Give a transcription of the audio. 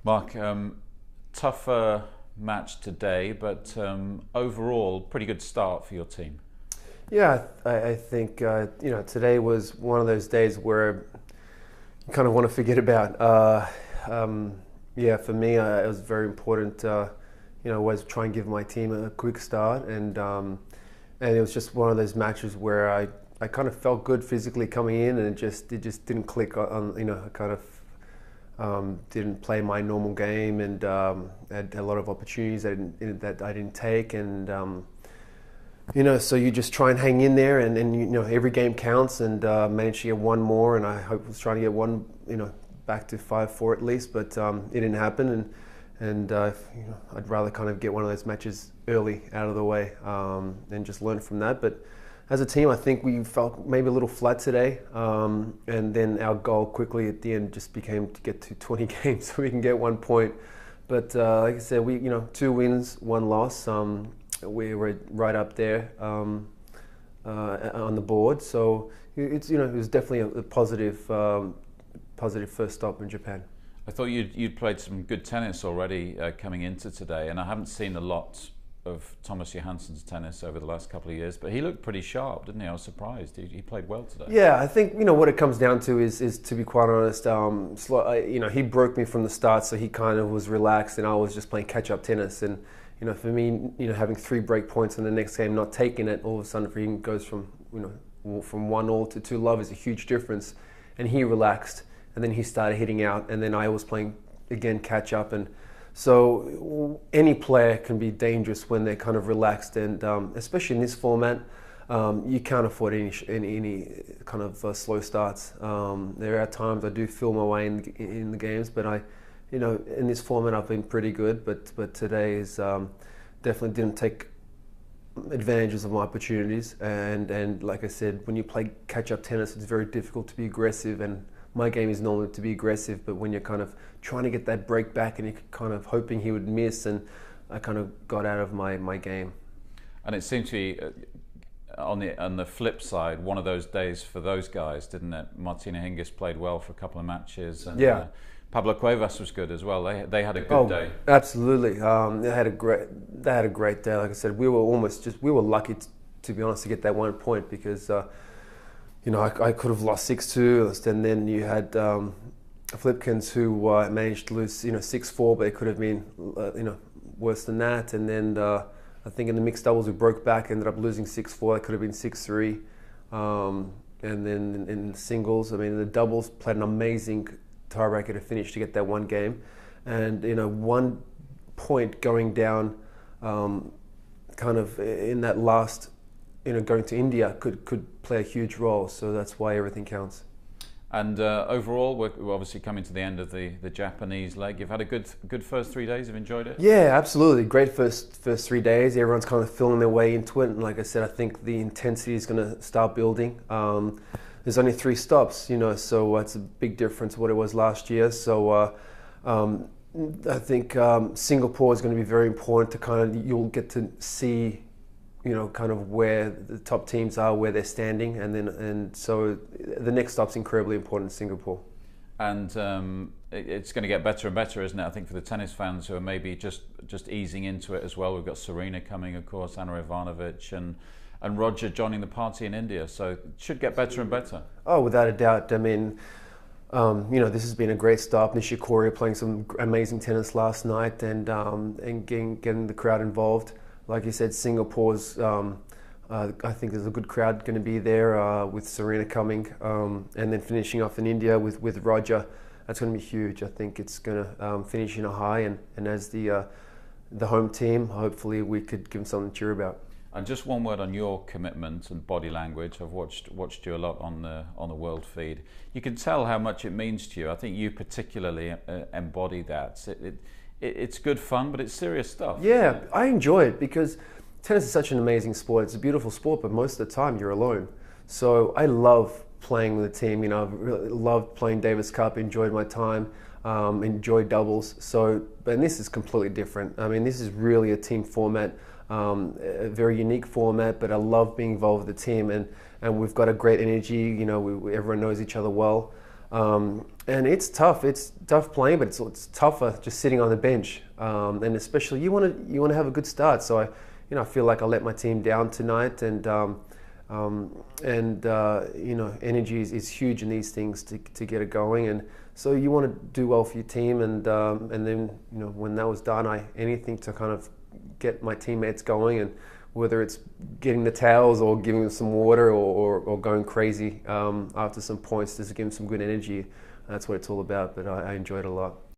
Mark, tougher match today, but overall, pretty good start for your team. Yeah, I think today was one of those days where you kind of want to forget about. Yeah, for me, it was very important. Always try and give my team a quick start, and it was just one of those matches where I kind of felt good physically coming in, and it just didn't click on. I kind of didn't play my normal game, and had a lot of opportunities that I didn't take, and so you just try and hang in there, and every game counts, and managed to get one more, and I was trying to get one back to 5-4 at least, but it didn't happen, and I'd rather kind of get one of those matches early out of the way, and just learn from that. But as a team, I think we felt maybe a little flat today, and then our goal quickly at the end just became to get to 20 games so we can get 1 point. But like I said, we 2 wins, 1 loss. We were right up there on the board, so it was definitely a positive first stop in Japan. I thought you'd played some good tennis already coming into today, and I haven't seen a lot of Thomas Johansson's tennis over the last couple of years, but he looked pretty sharp, didn't he? I was surprised. He played well today. Yeah, I think what it comes down to is to be quite honest, he broke me from the start, so he kind of was relaxed, and I was just playing catch-up tennis. And for me, having 3 break points in the next game, not taking it, all of a sudden for him goes from 1-all to 2-love is a huge difference. And he relaxed, and then he started hitting out, and then I was playing again catch-up, and so any player can be dangerous when they're kind of relaxed, and especially in this format, you can't afford any kind of slow starts. There are times I do feel my way in the games, but in this format I've been pretty good. But today is definitely didn't take advantages of my opportunities, and like I said, when you play catch-up tennis, it's very difficult to be aggressive, and my game is normally to be aggressive, but when you're kind of trying to get that break back and you're kind of hoping he would miss, and I kind of got out of my game. And it seemed to be on the flip side, one of those days for those guys, didn't it? Martina Hingis played well for a couple of matches, and yeah. Pablo Cuevas was good as well. They had a good day. Absolutely. They had a great day. Like I said, we were lucky to be honest to get that 1 point, because I could have lost 6-2, and then you had Flipkins who managed to lose 6-4, but it could have been worse than that. And then I think in the mixed doubles we broke back, ended up losing 6-4. It could have been 6-3. And then in the singles, the doubles played an amazing tiebreaker to finish to get that 1 game, and 1 point going down, kind of in that last. Going to India could play a huge role, so that's why everything counts. And overall, we're obviously coming to the end of the Japanese leg. You've had a good first 3 days. You've enjoyed it? Yeah, absolutely. Great first 3 days. Everyone's kind of feeling their way into it, and like I said, I think the intensity is going to start building. There's only 3 stops, so it's a big difference to what it was last year. So I think Singapore is going to be very important to kind of, you'll get to see kind of where the top teams are, where they're standing, and so the next stop's incredibly important in Singapore. And it's going to get better and better, isn't it? I think for the tennis fans who are maybe just easing into it as well. We've got Serena coming, of course, Anna Ivanovic, and Roger joining the party in India. So it should get better and better. Oh, without a doubt. This has been a great stop. Nishikori playing some amazing tennis last night, and getting the crowd involved. Like you said, Singapore's, I think there's a good crowd going to be there with Serena coming, and then finishing off in India with Roger. That's going to be huge. I think it's going to finish in a high, and as the home team, hopefully we could give them something to cheer about. And just one word on your commitment and body language. I've watched you a lot on the world feed. You can tell how much it means to you. I think you particularly embody that. It's good fun, but it's serious stuff. Yeah, I enjoy it because tennis is such an amazing sport. It's a beautiful sport, but most of the time you're alone. So I love playing with a team. I've really loved playing Davis Cup, enjoyed my time, enjoyed doubles. And this is completely different. This is really a team format, a very unique format, but I love being involved with the team, and we've got a great energy. Everyone knows each other well. And it's tough. It's tough playing, but it's tougher just sitting on the bench. And especially you want to have a good start. So I feel like I let my team down tonight, and energy is huge in these things to get it going. And so you want to do well for your team, and then when that was done, anything to kind of get my teammates going, and whether it's getting the towels or giving them some water or going crazy after some points, just to give them some good energy. That's what it's all about. But I enjoyed it a lot.